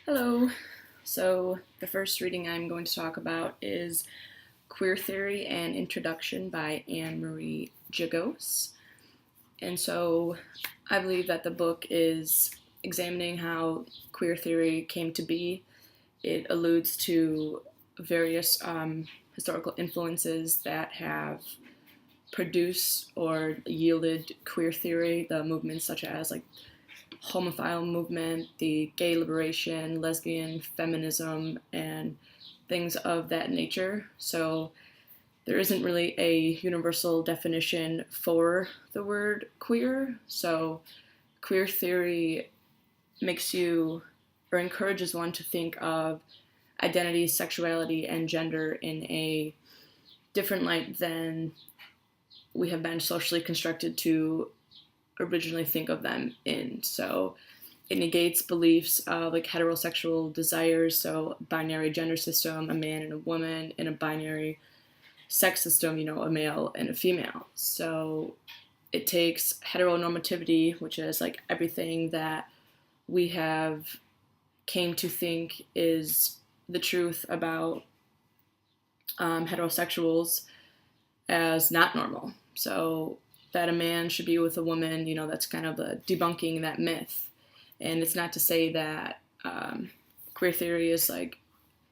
Hello. So, the first reading I'm going to talk about is Queer Theory and Introduction by Annamarie Jagose. And so, I believe that the book is examining how queer theory came to be. It alludes to various historical influences that have produced or yielded queer theory, the movements such as like homophile movement, the gay liberation, lesbian feminism, and things of that nature. So there isn't really a universal definition for the word queer. So queer theory makes you or encourages one to think of identity, sexuality, and gender in a different light than we have been socially constructed to originally think of them in. So it negates beliefs of like heterosexual desires, so binary gender system, a man and a woman, in a binary sex system, a male and a female. So it takes heteronormativity, which is like everything that we have came to think is the truth about heterosexuals, as not normal. So that a man should be with a woman, that's kind of debunking that myth. And it's not to say that queer theory is like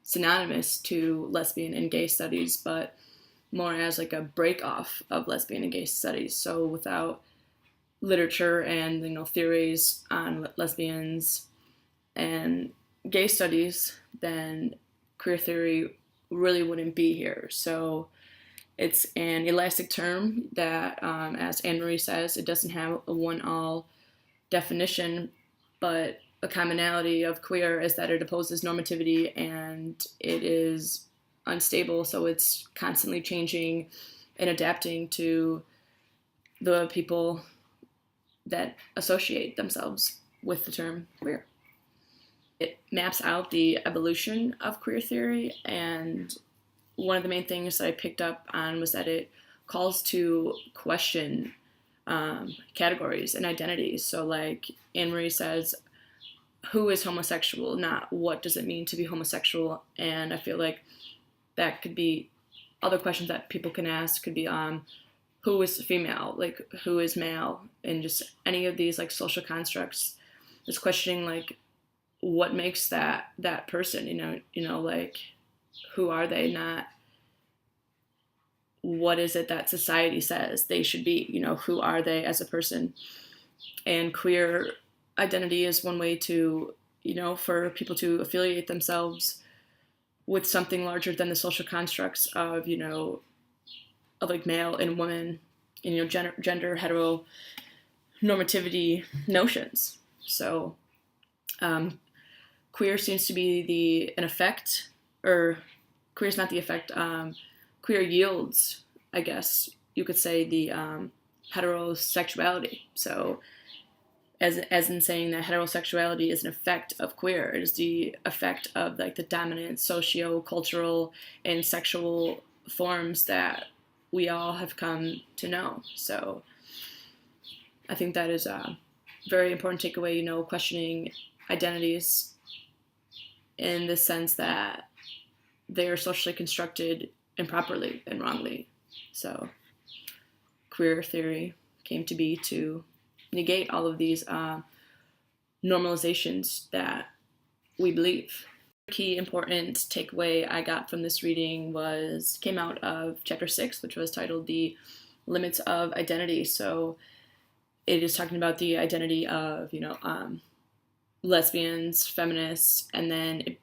synonymous to lesbian and gay studies, but more as like a break off of lesbian and gay studies. So without literature and theories on lesbians and gay studies, then queer theory really wouldn't be here. So it's an elastic term that, as Annamarie says, it doesn't have a one-all definition, but a commonality of queer is that it opposes normativity and it is unstable, so it's constantly changing and adapting to the people that associate themselves with the term queer. It maps out the evolution of queer theory, and one of the main things that I picked up on was that it calls to question categories and identities. So like Annamarie says, who is homosexual, not what does it mean to be homosexual. And I feel like that could be other questions that people can ask could be who is female, like who is male, and just any of these like social constructs. Just questioning like what makes that person, like who are they, not what is it that society says they should be, who are they as a person. And queer identity is one way to, for people to affiliate themselves with something larger than the social constructs of, of like male and woman, and, gender heteronormativity notions. So queer seems to be an effect, or queer is not the effect, queer yields, I guess you could say, the heterosexuality. So as in saying that heterosexuality is an effect of queer, it is the effect of like the dominant socio-cultural and sexual forms that we all have come to know. So I think that is a very important takeaway, questioning identities in the sense that they are socially constructed improperly and wrongly. So queer theory came to be to negate all of these normalizations that we believe. Key important takeaway I got from this reading came out of chapter 6, which was titled The Limits of Identity. So it is talking about the identity of, lesbians, feminists, and then it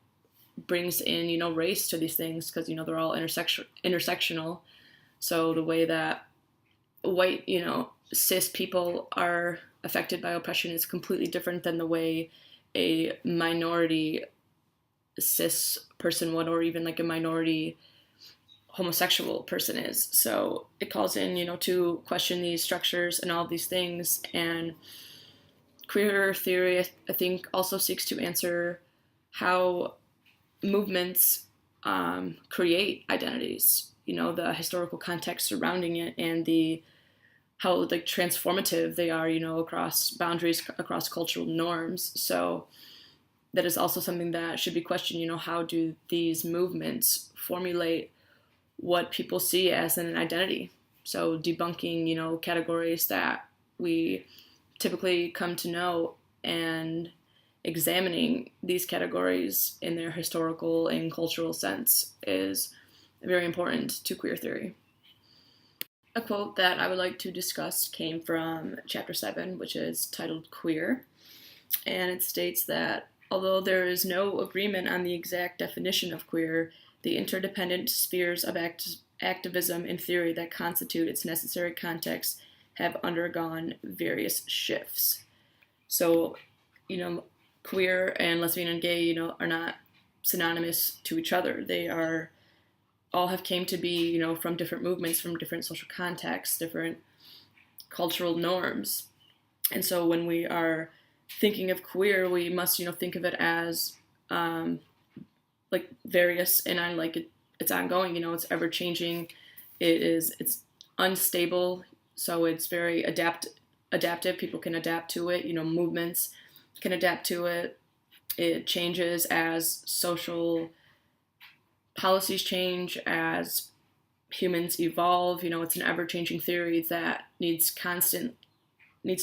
brings in, race to these things because, they're all intersectional. So the way that white, cis people are affected by oppression is completely different than the way a minority cis person would, or even like a minority homosexual person is. So it calls in, to question these structures and all these things. And queer theory, I think, also seeks to answer how movements create identities, the historical context surrounding it, and how like transformative they are, across boundaries, across cultural norms. So that is also something that should be questioned. How do these movements formulate what people see as an identity? So debunking, categories that we typically come to know, and examining these categories in their historical and cultural sense is very important to queer theory. A quote that I would like to discuss came from Chapter 7, which is titled Queer, and it states that although there is no agreement on the exact definition of queer, the interdependent spheres of activism and theory that constitute its necessary context have undergone various shifts. So, queer and lesbian and gay, are not synonymous to each other. They all have came to be, from different movements, from different social contexts, different cultural norms. And so when we are thinking of queer, we must, think of it as various, and it's ongoing. It's ever changing. It's unstable, so it's very adaptive. People can adapt to it. Movements can adapt to it. It changes as social policies change, as humans evolve. It's an ever-changing theory that needs to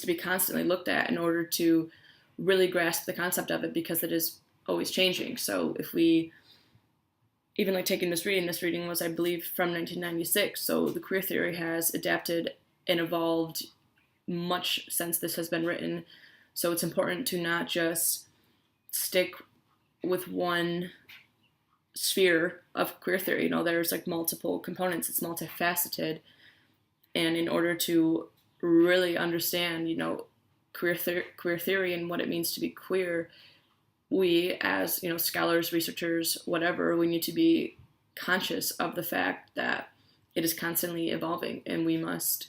be constantly looked at in order to really grasp the concept of it, because it is always changing. So if we even taking this reading was, I believe, from 1996. So the queer theory has adapted and evolved much since this has been written. So it's important to not just stick with one sphere of queer theory. There's multiple components. It's multifaceted. And in order to really understand, queer theory and what it means to be queer, we as, scholars, researchers, whatever, we need to be conscious of the fact that it is constantly evolving, and we must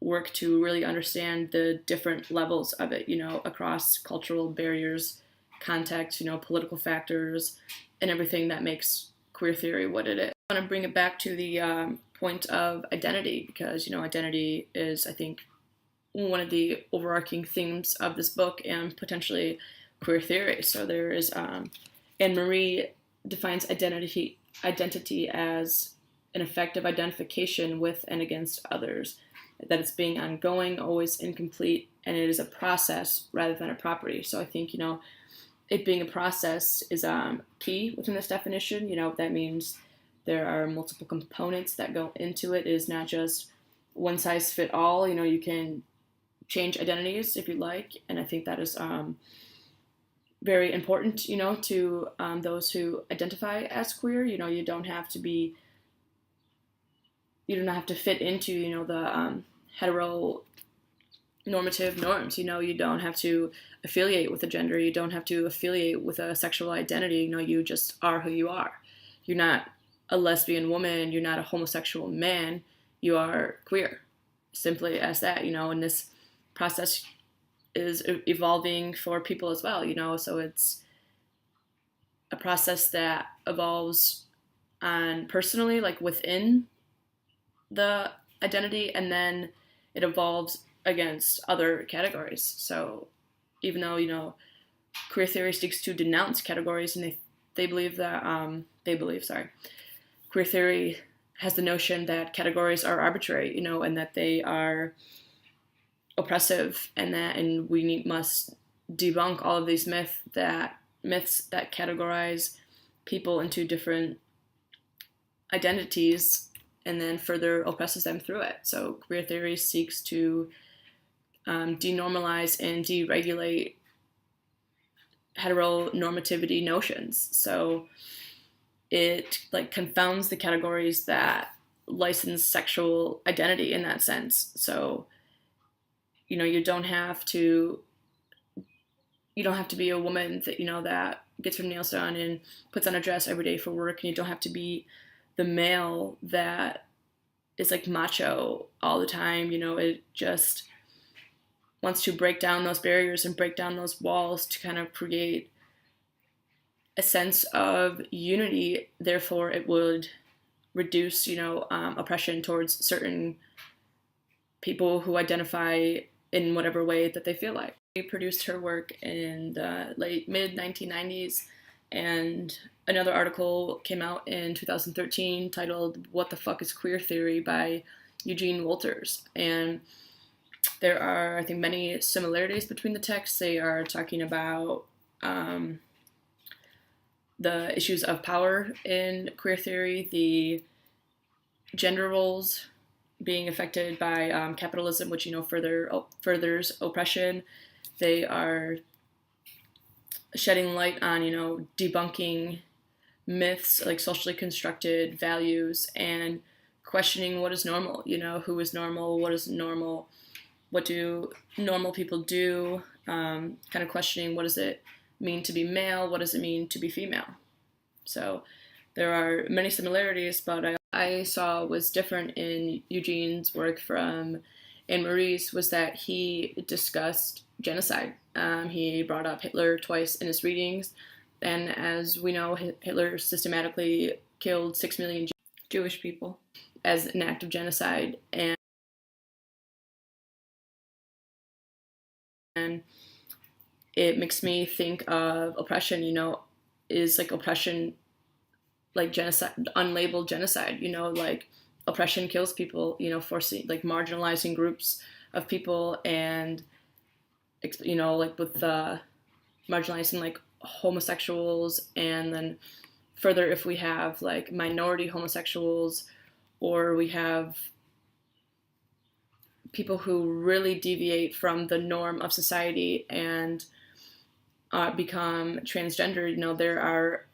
work to really understand the different levels of it, across cultural barriers, context, political factors, and everything that makes queer theory what it is. I want to bring it back to the point of identity, because, identity is, I think, one of the overarching themes of this book and potentially queer theory. So there is, Annamarie defines identity as an effective identification with and against others, that it's being ongoing, always incomplete, and it is a process rather than a property. So I think, it being a process is key within this definition. That means there are multiple components that go into it. It is not just one size fit all. You can change identities if you like, and I think that is very important, to those who identify as queer. You don't have to fit into, the heteronormative norms. You don't have to affiliate with a gender. You don't have to affiliate with a sexual identity. You just are who you are. You're not a lesbian woman. You're not a homosexual man. You are queer, simply as that, and this process is evolving for people as well, so it's a process that evolves on personally, within the identity, and then it evolves against other categories. So even though, queer theory seeks to denounce categories, and they believe that, queer theory has the notion that categories are arbitrary, and that they are oppressive, and we must debunk all of these myths that categorize people into different identities and then further oppresses them through it. So queer theory seeks to denormalize and deregulate heteronormativity notions. So it confounds the categories that license sexual identity in that sense. So you don't have to be a woman that that gets her nails done and puts on a dress every day for work, and you don't have to be the male that is macho all the time. It just wants to break down those barriers and break down those walls to kind of create a sense of unity. Therefore, it would reduce, oppression towards certain people who identify in whatever way that they feel like. She produced her work in the mid 1990s, and another article came out in 2013 titled "What the Fuck is Queer Theory" by Eugene Welters. And there are, I think, many similarities between the texts. They are talking about the issues of power in queer theory, the gender roles being affected by capitalism, which, furthers oppression. They are shedding light on, debunking myths, like socially constructed values, and questioning what is normal, who is normal, what is normal, what do normal people do, kind of questioning what does it mean to be male, what does it mean to be female. So there are many similarities, but I saw was different in Eugene's work from Annamarie's was that he discussed genocide. He brought up Hitler twice in his readings, and as we know, Hitler systematically killed 6 million Jewish people as an act of genocide, and it makes me think of oppression. Is like oppression like genocide, unlabeled genocide? Like oppression kills people, forcing, like, marginalizing groups of people, and like with marginalizing like homosexuals, and then further if we have like minority homosexuals, or we have people who really deviate from the norm of society and become transgender. There are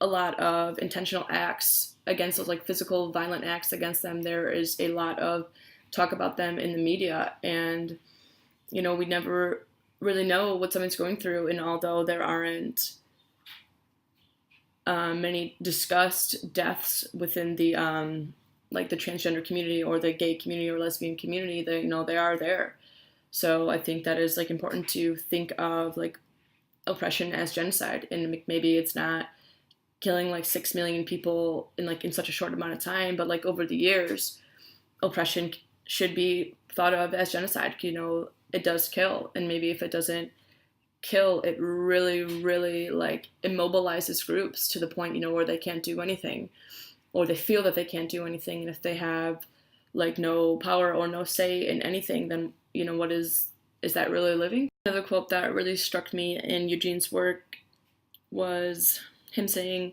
a lot of intentional acts against those, like physical violent acts against them. There is a lot of talk about them in the media, and we never really know what someone's going through. And although there aren't many discussed deaths within the like the transgender community or the gay community or lesbian community, they are there. So I think that is like important to think of like oppression as genocide, and maybe it's not killing like 6 million people in such a short amount of time, but like over the years, oppression should be thought of as genocide. It does kill, and maybe if it doesn't kill, it really, really like immobilizes groups to the point, where they can't do anything, or they feel that they can't do anything. And if they have like no power or no say in anything, then what is that really living? Another quote that really struck me in Eugene's work was him saying,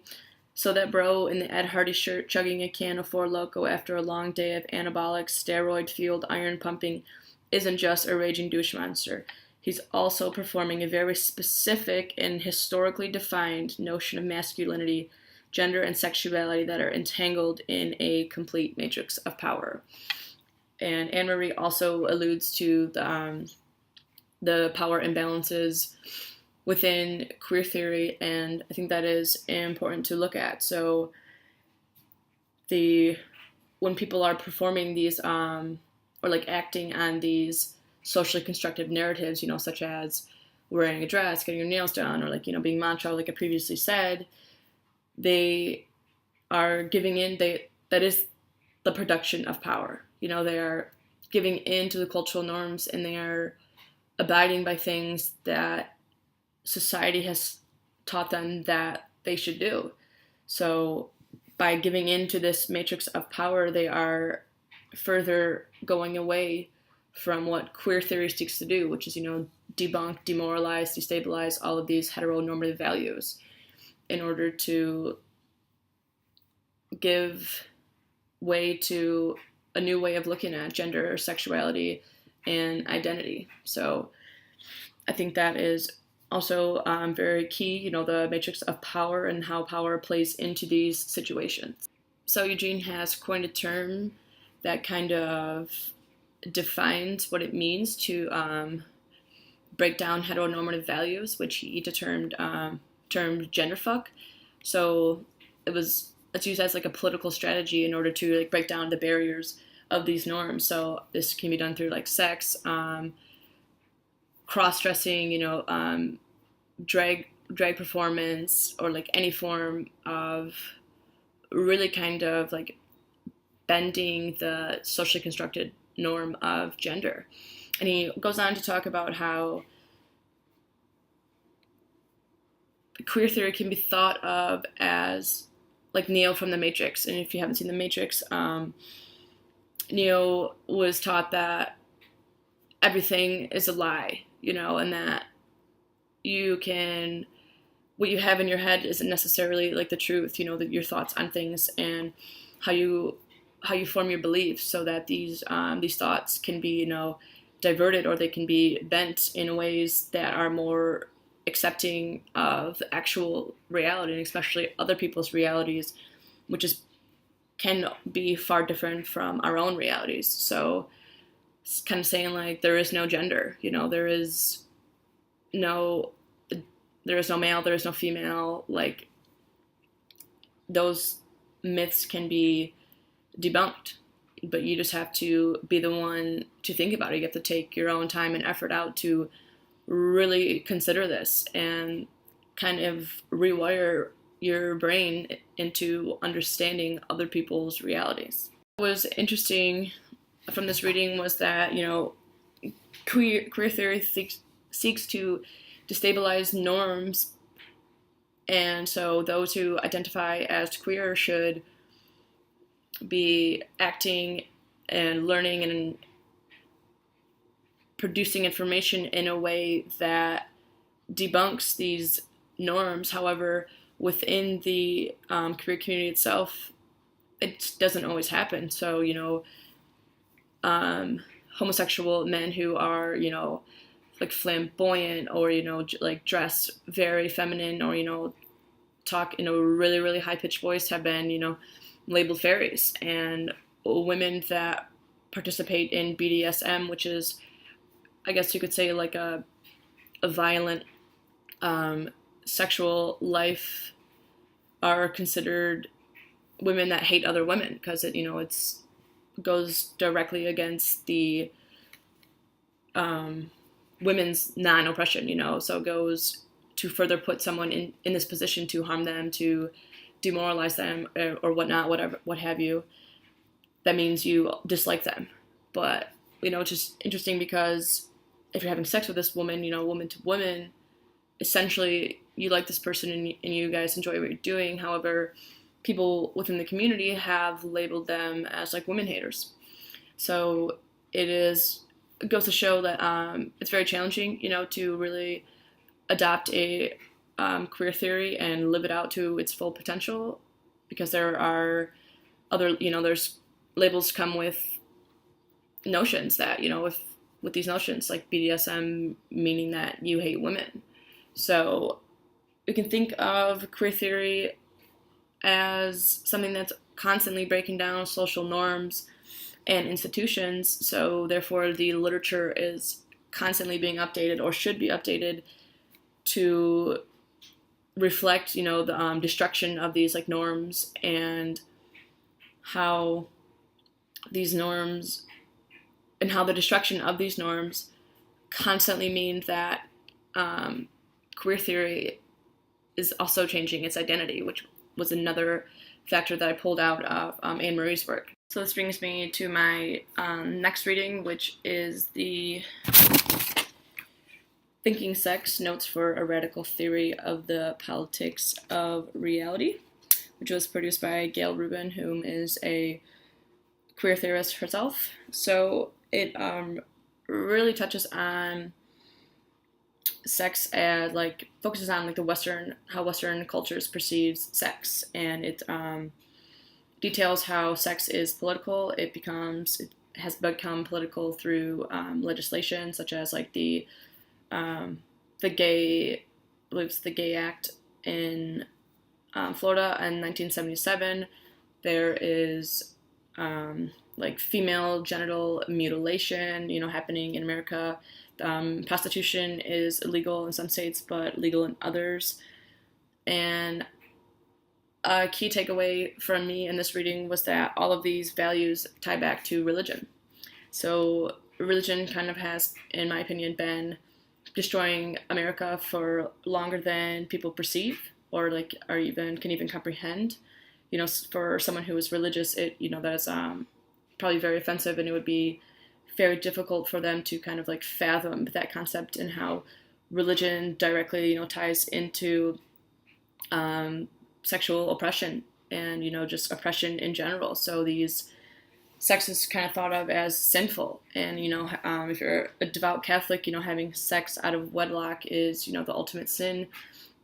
"So that bro in the Ed Hardy shirt chugging a can of Four Loko after a long day of anabolic, steroid-fueled iron pumping isn't just a raging douche monster. He's also performing a very specific and historically defined notion of masculinity, gender, and sexuality that are entangled in a complete matrix of power." And Annamarie also alludes to the power imbalances within queer theory, and I think that is important to look at. So when people are performing these or like acting on these socially constructed narratives, such as wearing a dress, getting your nails done, or like being macho, like I previously said, they are giving in. That is the production of power. They are giving in to the cultural norms, and they are abiding by things that society has taught them that they should do. So by giving in to this matrix of power, they are further going away from what queer theory seeks to do, which is, debunk, demoralize, destabilize all of these heteronormative values in order to give way to a new way of looking at gender, sexuality, and identity. So I think that is also very key, the matrix of power and how power plays into these situations. So Eugene has coined a term that kind of defines what it means to break down heteronormative values, which he termed genderfuck. So it's used as like a political strategy in order to like break down the barriers of these norms. So this can be done through like sex, cross-dressing, drag performance, or like any form of really kind of like bending the socially constructed norm of gender. And he goes on to talk about how queer theory can be thought of as like Neo from The Matrix. And if you haven't seen The Matrix, Neo was taught that everything is a lie, and that what you have in your head isn't necessarily like the truth, your thoughts on things and how you form your beliefs, so that these thoughts can be, diverted, or they can be bent in ways that are more accepting of the actual reality, and especially other people's realities, which can be far different from our own realities. So it's kind of saying like there is no gender, there is no male, there is no female. Like, those myths can be debunked, but you just have to be the one to think about it. You have to take your own time and effort out to really consider this and kind of rewire your brain into understanding other people's realities. What was interesting from this reading was that, queer theory seeks to destabilize norms, and so those who identify as queer should be acting and learning and producing information in a way that debunks these norms. However, within the queer community itself, it doesn't always happen. So, homosexual men who are, like flamboyant, or, like dress very feminine, or, talk in a really, really high-pitched voice, have been, labeled fairies. And women that participate in BDSM, which is, I guess you could say, like a violent sexual life, are considered women that hate other women, because it goes directly against the women's non-oppression, so it goes to further put someone in this position to harm them, to demoralize them, or whatnot, what have you. That means you dislike them. But, it's just interesting, because if you're having sex with this woman, woman to woman, essentially you like this person and you guys enjoy what you're doing. However, people within the community have labeled them as like women haters. So it goes to show that it's very challenging, to really adopt a queer theory and live it out to its full potential, because there are other, there's labels come with notions that, with these notions like BDSM, meaning that you hate women. So we can think of queer theory as something that's constantly breaking down social norms and institutions. So therefore the literature is constantly being updated, or should be updated, to reflect, the destruction of these like norms, and how these norms and how the destruction of these norms constantly mean that queer theory is also changing its identity, which was another factor that I pulled out of Annamarie's work. So this brings me to my next reading, which is the Thinking Sex, Notes for a Radical Theory of the Politics of Reality, which was produced by Gayle Rubin, whom is a queer theorist herself. So it really touches on sex as, like, focuses on like how Western cultures perceives sex, and it details how sex is political. It has become political through legislation, such as like the Gay Act in Florida in 1977. There is like female genital mutilation, happening in America. Prostitution is illegal in some states, but legal in others. And a key takeaway from me in this reading was that all of these values tie back to religion. So religion kind of has, in my opinion, been destroying America for longer than people perceive, or can even comprehend. For someone who is religious, that is probably very offensive, and it would be very difficult for them to kind of like fathom that concept, and how religion directly, ties into sexual oppression and, just oppression in general. So sex is kind of thought of as sinful. And, if you're a devout Catholic, having sex out of wedlock is, the ultimate sin.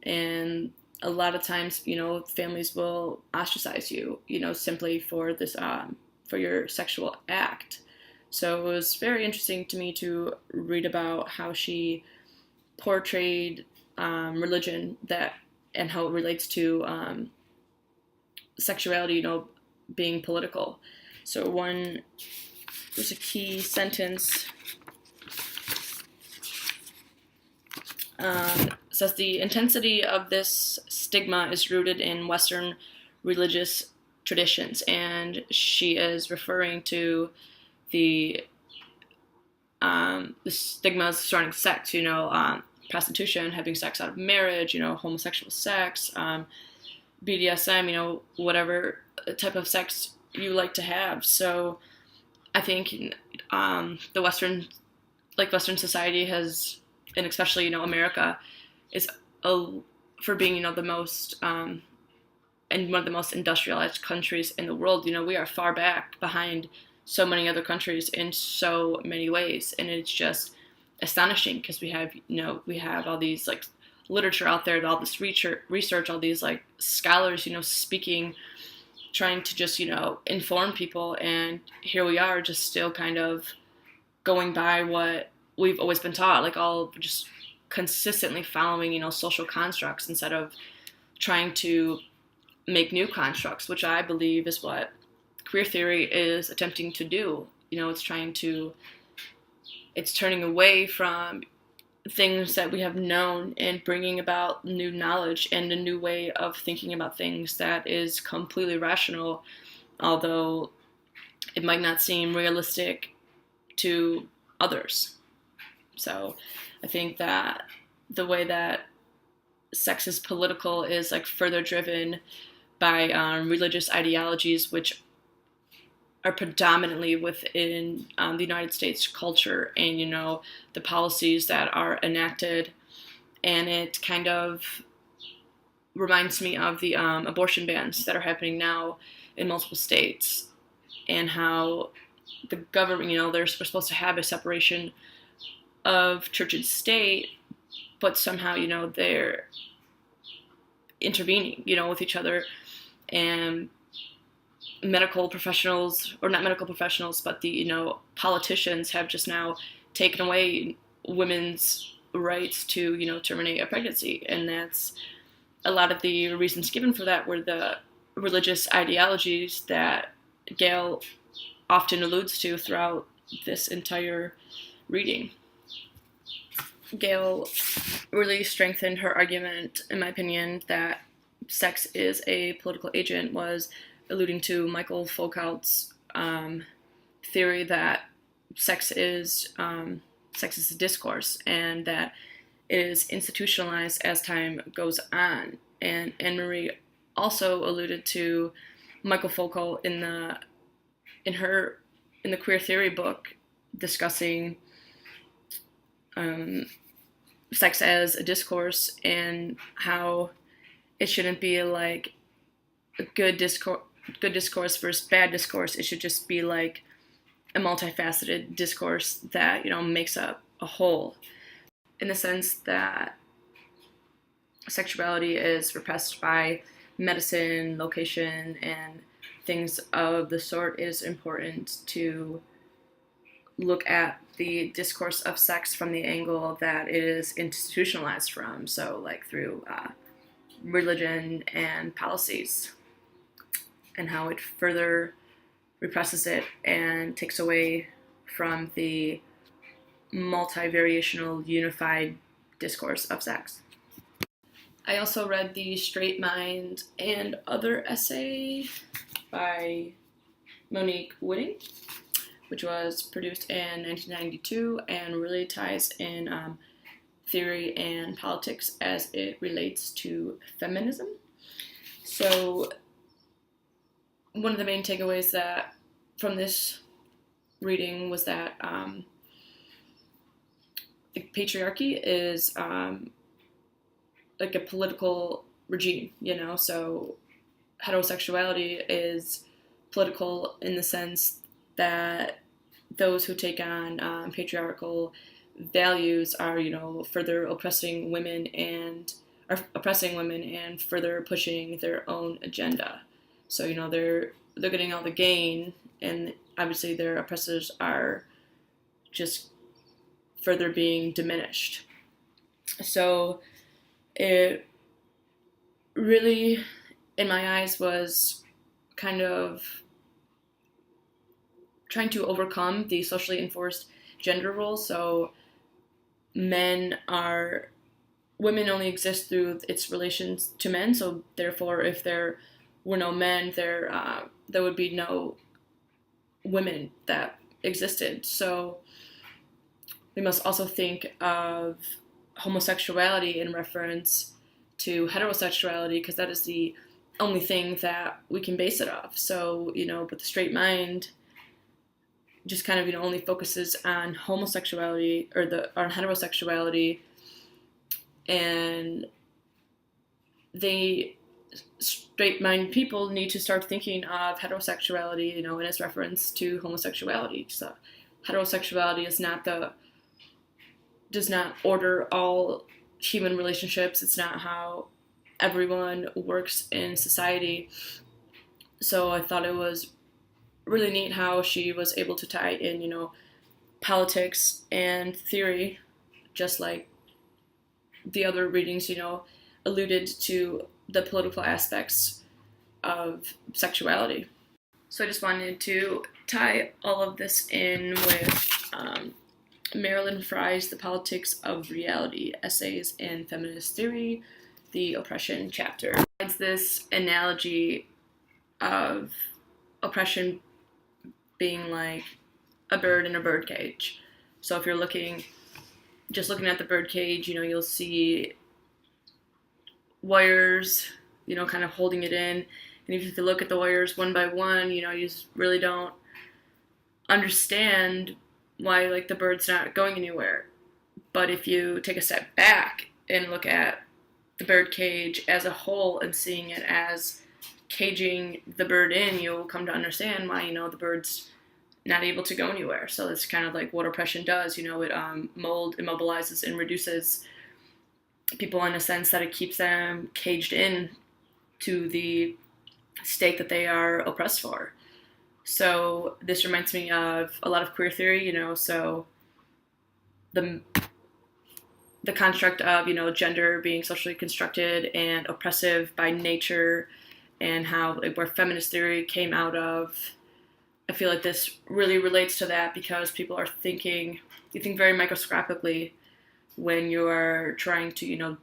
And a lot of times, families will ostracize you, simply for this, for your sexual act. So it was very interesting to me to read about how she portrayed religion and how it relates to sexuality, being political. So there's a key sentence. Says the intensity of this stigma is rooted in Western religious traditions, and she is referring to the stigmas surrounding sex, prostitution, having sex out of marriage, homosexual sex, BDSM, whatever type of sex you like to have. So I think the Western society has, and especially America, is for being the most and one of the most industrialized countries in the world. We are far back behind so many other countries in so many ways, and it's just astonishing because we have all these like literature out there, all this research, all these like scholars, speaking, trying to just inform people, and here we are just still kind of going by what we've always been taught, like all just consistently following social constructs instead of trying to make new constructs, which I believe is what queer theory is attempting to do. It's turning away from things that we have known and bringing about new knowledge and a new way of thinking about things that is completely rational, although it might not seem realistic to others. So I think that the way that sex is political is like further driven by religious ideologies, which are predominantly within the United States culture, and the policies that are enacted. And it kind of reminds me of the abortion bans that are happening now in multiple states, and how the government, we're supposed to have a separation of church and state, but somehow they're intervening with each other, and medical professionals, or not medical professionals, but the politicians have just now taken away women's rights to terminate a pregnancy. And that's a lot of the reasons given for that were the religious ideologies that Gayle often alludes to throughout this entire reading. Gayle really strengthened her argument, in my opinion, that sex is a political agent, was alluding to Michael Foucault's theory that sex is a discourse, and that it is institutionalized as time goes on. And Annamarie also alluded to Michael Foucault in the queer theory book, discussing sex as a discourse, and how it shouldn't be like a good discourse versus bad discourse. It should just be like a multifaceted discourse that makes up a whole, in the sense that sexuality is repressed by medicine, location, and things of the sort. It is important to look at the discourse of sex from the angle that it is institutionalized from, so like through religion and policies, and how it further represses it and takes away from the multivariational unified discourse of sex. I also read The Straight Mind and Other essay by Monique Wittig, which was produced in 1992 and really ties in theory and politics as it relates to feminism. So one of the main takeaways that from this reading was that the patriarchy is like a political regime, so heterosexuality is political in the sense that those who take on patriarchal values are, further oppressing women and further pushing their own agenda. So, they're getting all the gain, and obviously their oppressors are just further being diminished. So it really, in my eyes, was kind of trying to overcome the socially enforced gender roles. So women only exist through its relations to men. So therefore, if there were no men, there would be no women that existed. So we must also think of homosexuality in reference to heterosexuality, because that is the only thing that we can base it off. So, but the straight mind just kind of, only focuses on homosexuality or on heterosexuality, and straight mind people need to start thinking of heterosexuality, in its reference to homosexuality. So heterosexuality does not order all human relationships. It's not how everyone works in society. So I thought it was really neat how she was able to tie in, politics and theory, just like the other readings, alluded to the political aspects of sexuality. So I just wanted to tie all of this in with Marilyn Frye's The Politics of Reality, Essays in Feminist Theory, the Oppression chapter. It's this analogy of oppression being like a bird in a bird cage. So if you're looking at the bird cage, you'll see wires, kind of holding it in. And if you look at the wires one by one, you just really don't understand why, like, the bird's not going anywhere. But if you take a step back and look at the bird cage as a whole and seeing it as caging the bird in, you'll come to understand why, the bird's not able to go anywhere. So it's kind of like what oppression does. It immobilizes and reduces people in a sense that it keeps them caged in to the state that they are oppressed for. So this reminds me of a lot of queer theory, so the construct of, gender being socially constructed and oppressive by nature, and how, where feminist theory came out of. I feel like this really relates to that, because people are you think very microscopically when you are trying to,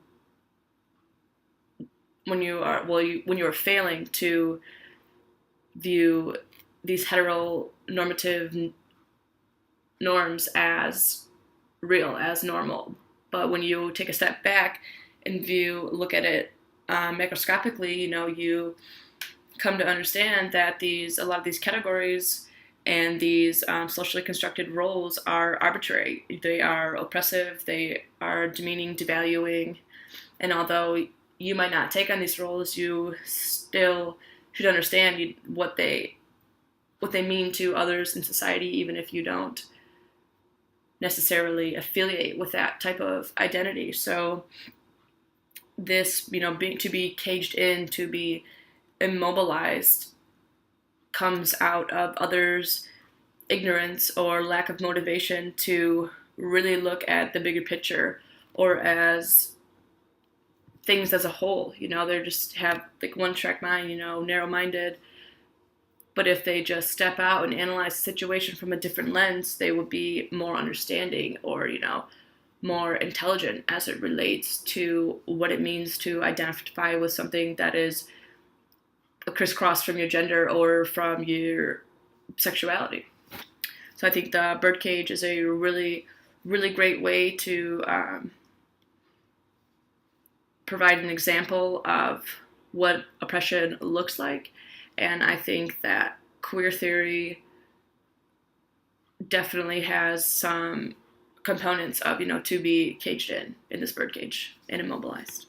when you are failing to view these heteronormative norms as real, as normal. But when you take a step back and look at it macroscopically, you come to understand that a lot of these categories and these socially constructed roles are arbitrary. They are oppressive, they are demeaning, devaluing, and although you might not take on these roles, you still should understand what they mean to others in society, even if you don't necessarily affiliate with that type of identity. So this, to be caged in, to be immobilized, comes out of others' ignorance or lack of motivation to really look at the bigger picture, or as things as a whole. They just have like one-track mind, narrow-minded. But if they just step out and analyze the situation from a different lens, they would be more understanding, or, more intelligent as it relates to what it means to identify with something that is a crisscross from your gender or from your sexuality. So I think the birdcage is a really, really great way to provide an example of what oppression looks like. And I think that queer theory definitely has some components of, to be caged in this birdcage and immobilized.